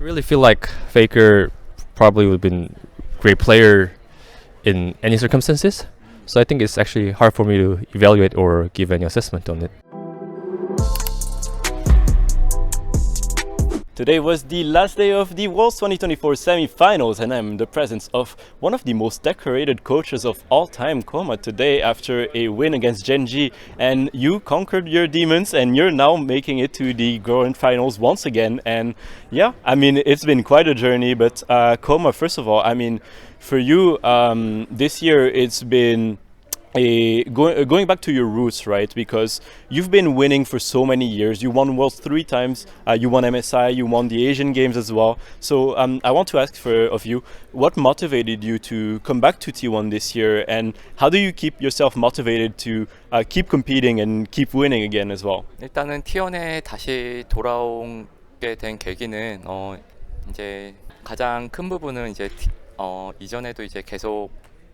I really feel like Faker probably would have been great player in any circumstances. So I think it's actually hard for me to evaluate or give any assessment on it. Today was the last day of the Worlds 2024 semi-finals, and I'm in the presence of one of the most decorated coaches of all time, kkOma, today after a win against Gen.G. And you conquered your demons, and you're now making it to the grand finals once again. And yeah, I mean, it's been quite a journey. But kkOma, first of all, I mean, for you, this year it's been going back to your roots, right? Because you've been winning for so many years. You won Worlds 3 times. You won MSI. You won the Asian Games as well. So I want to ask of you, what motivated you to come back to T1 this year, and how do you keep yourself motivated to keep competing and keep winning again as well? 일단은 T1에 다시 돌아오게 된 계기는 이제 가장 큰 부분은 이제 이전에도 이제 계속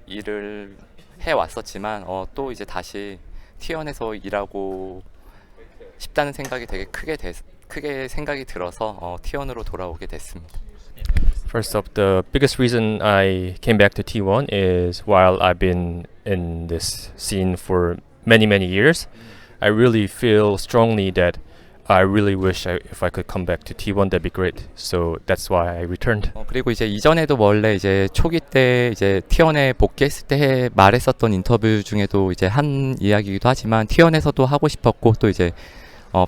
일을 해 왔었지만 또 이제 다시 T1에서 일하고 싶다는 생각이 되게 크게 생각이 들어서 T1으로 돌아오게 됐습니다. First up, the biggest reason I came back to T1 is while I've been in this scene for many years, I really feel strongly that I really wish if I could come back to T1, that'd be great. So that's why I returned. 그리고 이제 이전에도 원래 이제 초기 때 이제 T1에 복귀했을 때 말했었던 인터뷰 중에도 이제 한 이야기이기도 하지만 T1에서도 하고 싶었고 또 이제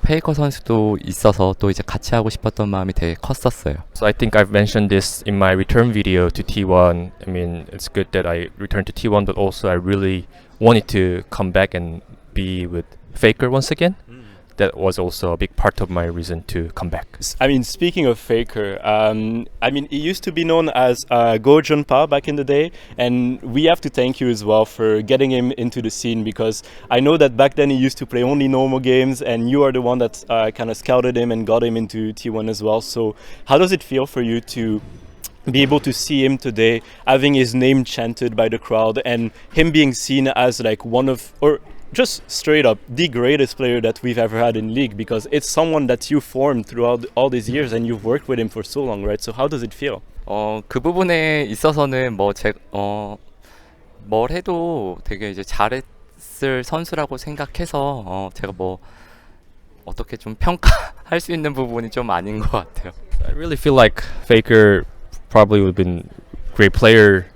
페이커 선수도 있어서 또 이제 같이 하고 싶었던 마음이 되게 컸었어요. So I think I've mentioned this in my return video to T1. I mean, it's good that I returned to T1, but also I really wanted to come back and be with Faker once again. That was also a big part of my reason to come back. I mean, speaking of Faker, I mean, he used to be known as Go Junpa back in the day, and we have to thank you as well for getting him into the scene, because I know that back then he used to play only normal games, and you are the one that kind of scouted him and got him into T1 as well. So how does it feel for you to be able to see him today, having his name chanted by the crowd, and him being seen as like one of, or just straight up the greatest player that we've ever had in league, because it's someone that you formed throughout all these years and you've worked with him for so long, right? So how does it feel? 그 부분에 있어서는 뭘 해도 되게 이제 잘했을 선수라고 생각해서 제가 뭐 어떻게 좀 평가할 수 있는 부분이 좀 아닌 것 같아요. I really feel like Faker probably would have been great player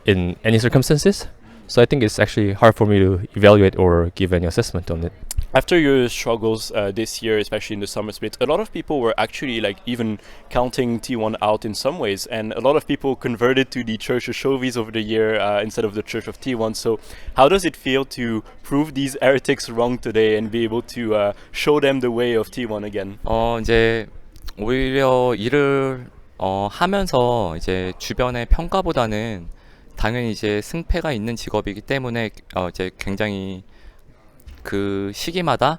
in any circumstances. So I think it's actually hard for me to evaluate or give any assessment on it. After your struggles this year, especially in the summer split, a lot of people were actually like even counting T1 out in some ways, and a lot of people converted to the Church of Shovies over the year instead of the Church of T1. So how does it feel to prove these heretics wrong today and be able to show them the way of T1 again? 이제 오히려 일을 하면서 이제 주변의 평가보다는 당연히 이제 승패가 있는 직업이기 때문에 이제 굉장히 그 시기마다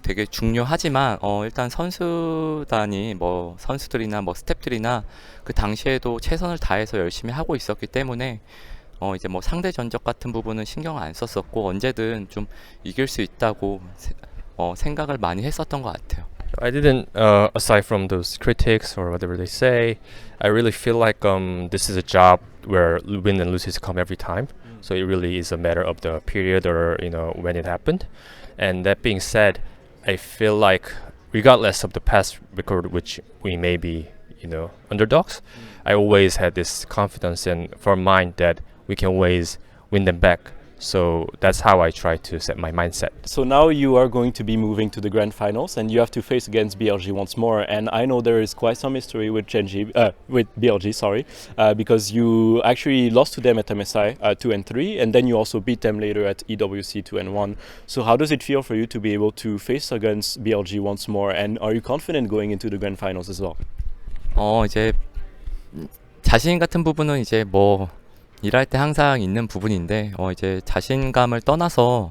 되게 중요하지만 일단 선수단이 뭐 선수들이나 뭐 스태프들이나 그 당시에도 최선을 다해서 열심히 하고 있었기 때문에 이제 뭐 상대 전적 같은 부분은 신경 안 썼었고 언제든 좀 이길 수 있다고 생각을 많이 했었던 것 같아요. I didn't, aside from those critics or whatever they say, I really feel like this is a job where win and loses come every time. So it really is a matter of the period or when it happened. And that being said, I feel like regardless of the past record, which we may be underdogs, I always had this confidence and for mind that we can always win them back. So that's how I try to set my mindset. So now you are going to be moving to the grand finals and you have to face against BLG once more. And I know there is quite some history with with BLG, sorry, because you actually lost to them at MSI 2 and 3, and then you also beat them later at EWC 2 and 1. So how does it feel for you to be able to face against BLG once more? And are you confident going into the grand finals as well? 이제 자신 같은 부분은 이제 뭐 일할 때 항상 있는 부분인데 이제 자신감을 떠나서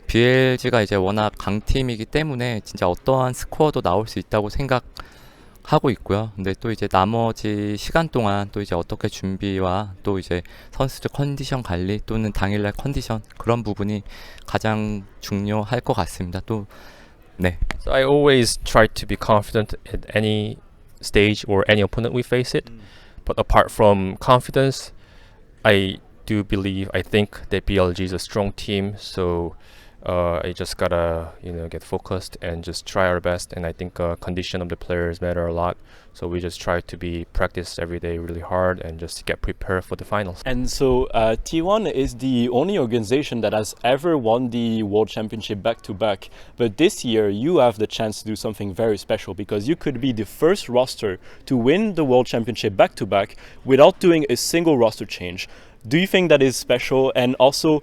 BLG가 이제 워낙 강팀이기 때문에 진짜 어떠한 스코어도 나올 수 있다고 생각하고 있고요. 근데 또 이제 나머지 시간 동안 또 이제 어떻게 준비와 또 이제 선수들 컨디션 관리 또는 당일날 컨디션 그런 부분이 가장 중요할 것 같습니다. 또 네. So I always try to be confident at any stage or any opponent we face it. But apart from confidence, I I think that BLG is a strong team, so I just gotta get focused and just try our best. And I think condition of the players matter a lot, so we just try to be practice every day really hard and just get prepared for the finals. And so T1 is the only organization that has ever won the World Championship back-to-back. But this year you have the chance to do something very special, because you could be the first roster to win the World Championship back-to-back without doing a single roster change. Do you think that is special? And also,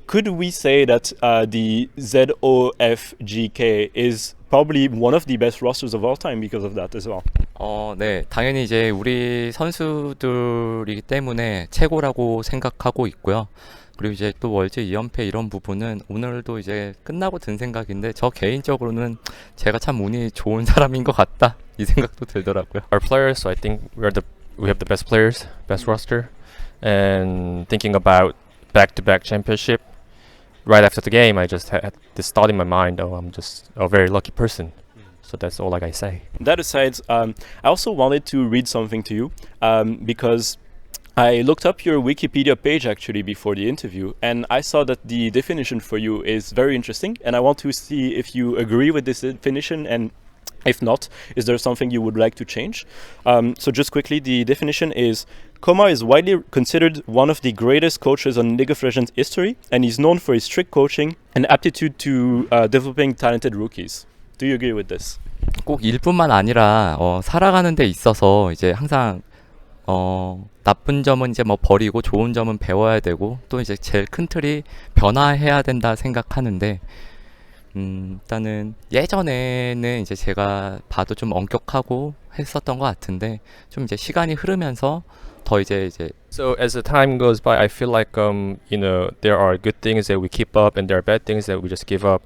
could we say that the ZOFGK is probably one of the best rosters of all time because of that as well? 네, 당연히 이제 우리 선수들이기 때문에 최고라고 생각하고 있고요. 그리고 이제 또 월즈 2연패 이런 부분은 오늘도 이제 끝나고 든 생각인데, 저 개인적으로는 제가 참 운이 좋은 사람인 것 같다 이 생각도 들더라고요. Our players, so I think we have the best players, best roster, and thinking about back-to-back championship. Right after the game, I just had this thought in my mind, oh, I'm just a very lucky person. So that's all I can say. That aside, I also wanted to read something to you because I looked up your Wikipedia page actually before the interview, and I saw that the definition for you is very interesting, and I want to see if you agree with this definition, and if not, is there something you would like to change? So just quickly, the definition is: kkOma is widely considered one of the greatest coaches on League of Legends history, and he's known for his strict coaching and aptitude to developing talented rookies. Do you agree with this? 꼭 일뿐만 아니라 살아가는 데 있어서 이제 항상 나쁜 점은 이제 뭐 버리고 좋은 점은 배워야 되고, 또 이제 제일 큰 틀이 변화해야 된다 생각하는데, 일단은 예전에는 이제 제가 봐도 좀 엄격하고 했었던 것 같은데, 좀 이제 시간이 흐르면서 더 이제 So as the time goes by, I feel like there are good things that we keep up and there are bad things that we just give up.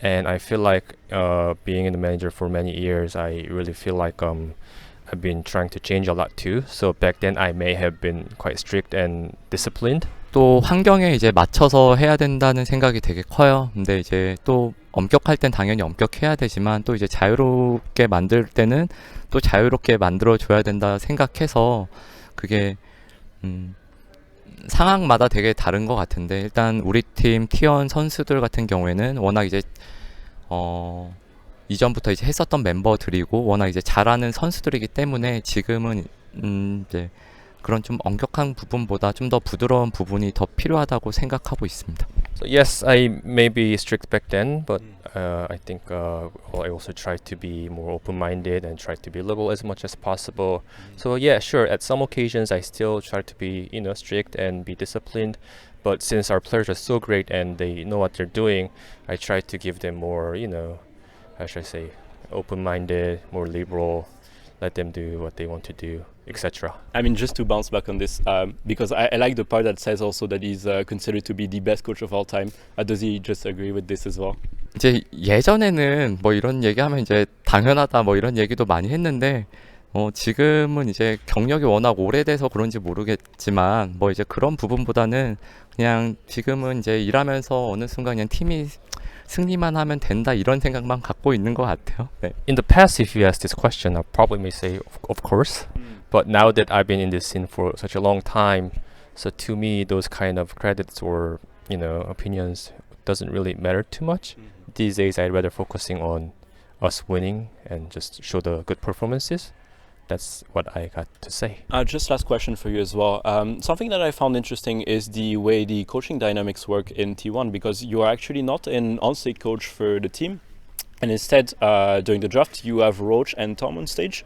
And I feel like being in the manager for many years, I really feel like I've been trying to change a lot too. So back then I may have been quite strict and disciplined. 또 환경에 이제 맞춰서 해야 된다는 생각이 되게 커요. 근데 이제 또 엄격할 땐 당연히 엄격해야 되지만, 또 이제 자유롭게 만들 때는 또 자유롭게 만들어 줘야 된다 생각해서, 그게 상황마다 되게 다른 것 같은데, 일단 우리 팀 T1 선수들 같은 경우에는 워낙 이제 이전부터 이제 했었던 멤버들이고 워낙 이제 잘하는 선수들이기 때문에 지금은 이제 그런 좀 엄격한 부분보다 좀 더 부드러운 부분이 더 필요하다고 생각하고 있습니다. So yes, I may be strict back then, but I think I also try to be more open-minded and try to be liberal as much as possible. So yeah, sure, at some occasions I still try to be strict and be disciplined. But since our players are so great and they know what they're doing, I try to give them more, how should I say, open-minded, more liberal, let them do what they want to do, etc. I mean, just to bounce back on this, because I like the part that says also that he's considered to be the best coach of all time. Does he just agree with this as well? 이제 예전에는 뭐 이런 얘기하면 이제 당연하다 뭐 이런 얘기도 많이 했는데, 지금은 이제 경력이 워낙 오래돼서 그런지 모르겠지만, 뭐 이제 그런 부분보다는 그냥 지금은 이제 일하면서 어느 순간 그냥 팀이 승리만 하면 된다 이런 생각만 갖고 있는 것 같아요. 네. In the past, if you ask this question, I probably may say, of course. But now that I've been in this scene for such a long time, so to me, those kind of credits or opinions doesn't really matter too much. These days, I'd rather focusing on us winning and just show the good performances. That's what I got to say. Just last question for you as well. Something that I found interesting is the way the coaching dynamics work in T1, because you are actually not an on-stage coach for the team, and instead during the draft you have Roach and Tom on stage.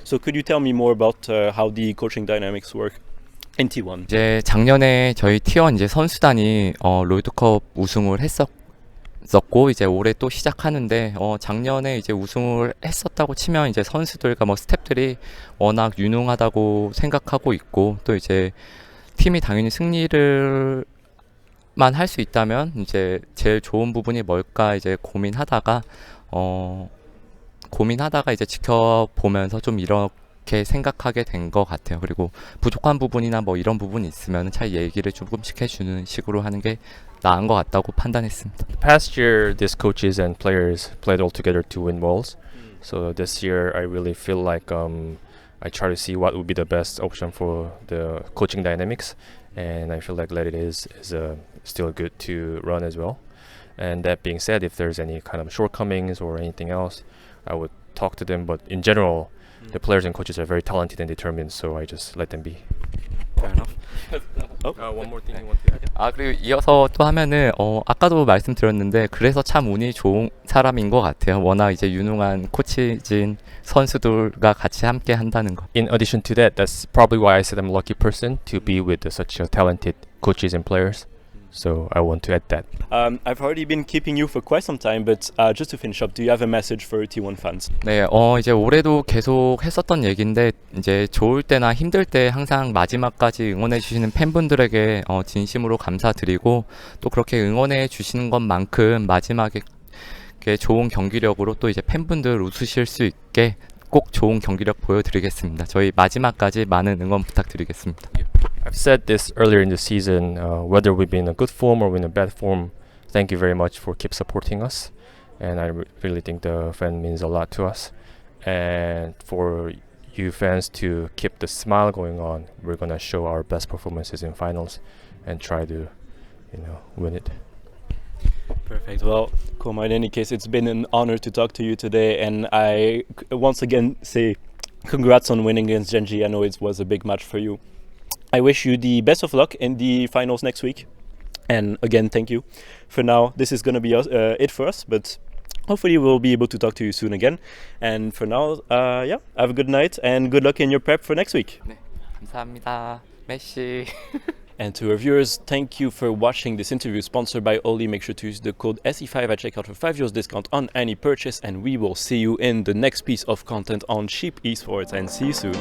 So could you tell me more about how the coaching dynamics work in T1? 이제 작년에 저희 T1 이제 선수단이 롤드컵 우승을 했었고, 이제 올해 또 시작하는데, 작년에 이제 우승을 했었다고 치면 이제 선수들과 뭐 스태프들이 워낙 유능하다고 생각하고 있고, 또 이제 팀이 당연히 승리를 만 할 수 있다면 이제 제일 좋은 부분이 뭘까 이제 고민하다가 이제 지켜보면서 좀 이렇게 생각하게 된 것 같아요. 그리고 부족한 부분이나 뭐 이런 부분이 있으면 잘 얘기를 조금씩 해주는 식으로 하는 게 나은 것 같다고 판단했습니다. Past year, these coaches and players played all together to win balls. So this year, I really feel like I try to see what would be the best option for the coaching dynamics, and I feel like Let It is still good to run as well. And that being said, if there's any kind of shortcomings or anything else, I would talk to them. But in general, the players and coaches are very talented and determined, so I just let them be. Fair enough. One more thing you want to add? 아, 그리고 이어서 또 하면은 아까도 말씀드렸는데 그래서 참 운이 좋은 사람인 것 같아요. 워낙 이제 유능한 코치진 선수들과 같이 함께 한다는 거. In addition to that, that's probably why I said I'm a lucky person to be with such talented coaches and players. So I want to add that. I've already been keeping you for quite some time, but just to finish up, do you have a message for T1 fans? 네, 이제 올해도 계속 했었던 얘기인데 이제 좋을 때나 힘들 때 항상 마지막까지 응원해 주시는 팬분들에게 진심으로 감사드리고 또 그렇게 응원해 주시는 것만큼 마지막에 좋은 경기력으로 또 이제 팬분들 웃으실 수 있게 꼭 좋은 경기력 보여드리겠습니다. 저희 마지막까지 많은 응원 부탁드리겠습니다. I've said this earlier in the season, whether we've been in a good form or we're in a bad form, thank you very much for keep supporting us. And I really think the fan means a lot to us. And for you fans to keep the smile going on, we're going to show our best performances in finals and try to, win it. Perfect. Well, kkOma, in any case, it's been an honor to talk to you today, and I once again say congrats on winning against Gen.G. I know it was a big match for you. I wish you the best of luck in the finals next week. And again, thank you. For now, this is going to be it for us, but hopefully we'll be able to talk to you soon again. And for now, have a good night and good luck in your prep for next week. 네, 감사합니다. 메시. And to our viewers, thank you for watching this interview sponsored by Oli. Make sure to use the code SE5 at checkout for €5 discount on any purchase. And we will see you in the next piece of content on Sheep Esports. And see you soon.